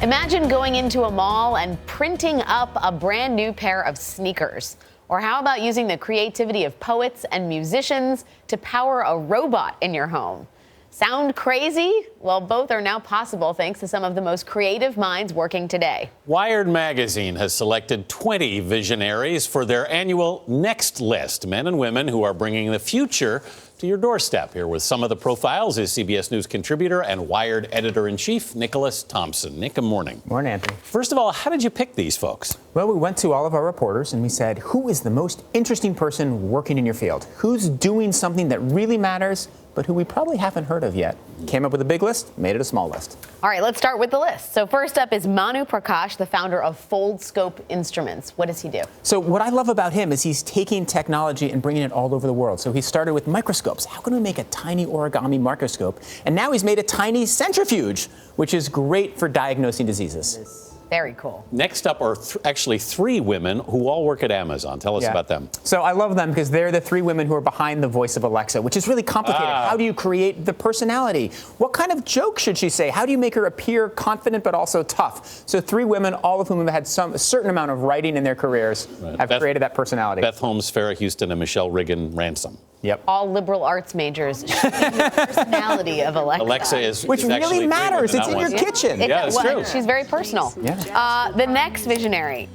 Imagine going into a mall and printing up a brand new pair of sneakers. Or how about using the creativity of poets and musicians to power a robot in your home? Sound crazy? Well, both are now possible thanks to some of the most creative minds working today. Wired magazine has selected 20 visionaries for their annual Next List, men and women who are bringing the future to your doorstep. Here with some of the profiles is CBS News contributor and Wired editor-in-chief Nicholas Thompson. Nick, good morning. Morning, Anthony. First of all, how did you pick these folks? Well, we went to all of our reporters and we said, who is the most interesting person working in your field? Who's doing something that really matters, but who we probably haven't heard of yet? Came up with a big list, made it a small list. All right, let's start with the list. So first up is Manu Prakash, the founder of Fold Scope Instruments. What does he do? So what I love about him is he's taking technology and bringing it all over the world. So he started with microscopes. How can we make a tiny origami microscope? And now he's made a tiny centrifuge, which is great for diagnosing diseases. Very cool. Next up are actually three women who all work at Amazon. Tell us about them. So I love them because they're the three women who are behind the voice of Alexa, which is really complicated. How do you create the personality? What kind of joke should she say? How do you make her appear confident but also tough? So three women, all of whom have had a certain amount of writing in their careers, have created that personality. Beth Holmes, Farrah Houston, and Michelle Riggin-Ransom. Yep. All liberal arts majors shaping the personality of Alexa. Alexa is Which really matters. It's in your kitchen. Yeah, it's true. She's very personal. Yeah. The next visionary,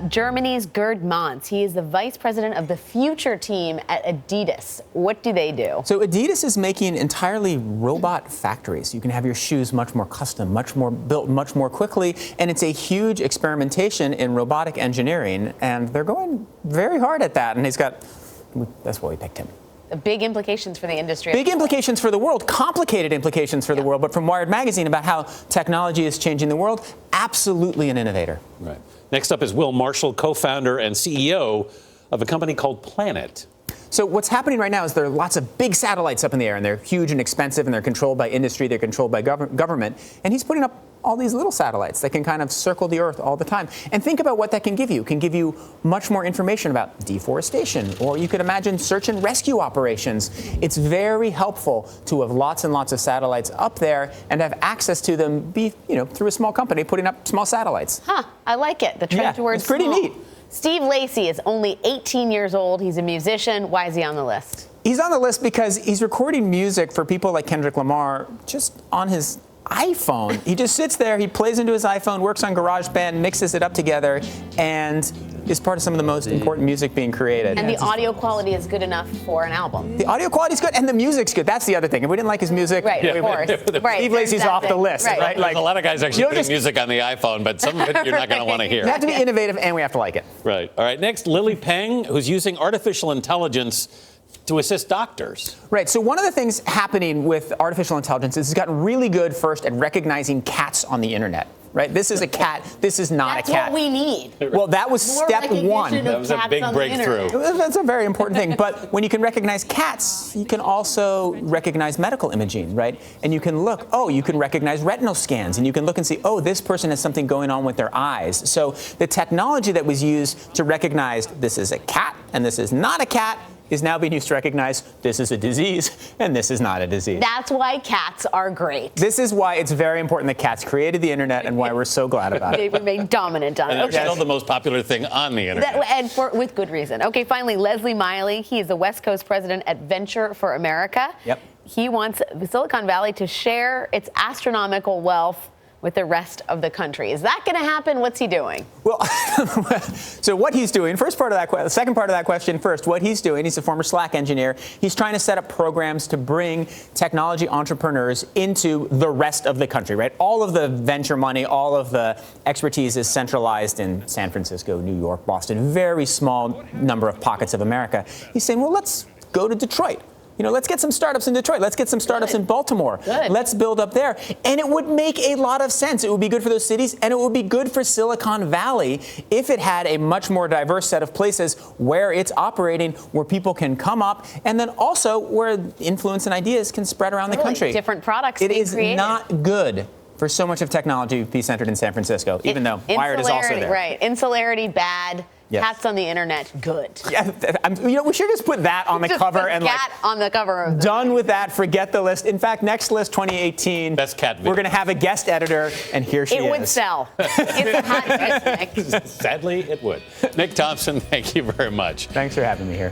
Germany's Gerd Mons. He is the vice president of the future team at Adidas. What do they do? So Adidas is making entirely robot factories. You can have your shoes much more custom, much more built, much more quickly. And it's a huge experimentation in robotic engineering. And they're going very hard at that. And that's why we picked him. Big implications for the industry. Big implications for the world, complicated implications for the world, but from Wired Magazine about how technology is changing the world, absolutely an innovator. Right. Next up is Will Marshall, co-founder and CEO of a company called Planet. So what's happening right now is there are lots of big satellites up in the air, and they're huge and expensive, and they're controlled by industry, they're controlled by government, and he's putting up all these little satellites that can kind of circle the Earth all the time. And think about what that can give you. It can give you much more information about deforestation, or you could imagine search and rescue operations. It's very helpful to have lots and lots of satellites up there and have access to them through a small company putting up small satellites. I like it. The trend towards it's pretty small. neat. Steve Lacy is only 18 years old. He's a musician. Why is he on the list? He's on the list because he's recording music for people like Kendrick Lamar just on his iPhone. He just sits there, he plays into his iPhone, works on GarageBand, mixes it up together, and is part of some of the most important music being created. And the audio quality is good enough for an album. The audio quality is good, and the music's good. That's the other thing. If we didn't like his music, right, of course. Right, Steve Lacy's off the list, right? There's a lot of guys actually putting music on the iPhone, but some of it you're not going to want to hear. You have to be innovative, and we have to like it. Right. All right. Next, Lily Peng, who's using artificial intelligence to assist doctors. Right. So one of the things happening with artificial intelligence is it's gotten really good first at recognizing cats on the internet. Right? This is a cat. This is not That's a cat. That's what we need. Well, that was step one. That was a big breakthrough. That's a very important thing. But when you can recognize cats, you can also recognize medical imaging, right? And you can look, you can recognize retinal scans, and you can look and see, this person has something going on with their eyes. So the technology that was used to recognize this is a cat and this is not a cat is now being used to recognize this is a disease and this is not a disease. That's why cats are great. This is why it's very important that cats created the internet and why we're so glad about it. They remain dominant on it. And they're still the most popular thing on the internet. With good reason. Okay, finally, Leslie Miley. He is the West Coast president at Venture for America. Yep. He wants Silicon Valley to share its astronomical wealth with the rest of the country. Is that going to happen? What's he doing? Well, so what he's doing, the second part of that question first, what he's doing, he's a former Slack engineer. He's trying to set up programs to bring technology entrepreneurs into the rest of the country, right? All of the venture money, all of the expertise is centralized in San Francisco, New York, Boston, very small number of pockets of America. He's saying, well, let's go to Detroit. Let's get some startups in Detroit. Let's get some startups in Baltimore. Let's build up there. And it would make a lot of sense. It would be good for those cities, and it would be good for Silicon Valley if it had a much more diverse set of places where it's operating, where people can come up, and then also where influence and ideas can spread around the country. Different products It being is created. Not good for so much of technology to be centered in San Francisco, even though Wired is also there. Right. Insularity, bad. Yes. Cats on the internet, good. Yeah, we should just put that on the Just cover put and cat on the cover of done with that. Forget the list. In fact, next list 2018. Best cat video. We're going to have a guest editor, and here she is. It would sell. It's a hot take, Nick. Sadly, it would. Nick Thompson, thank you very much. Thanks for having me here.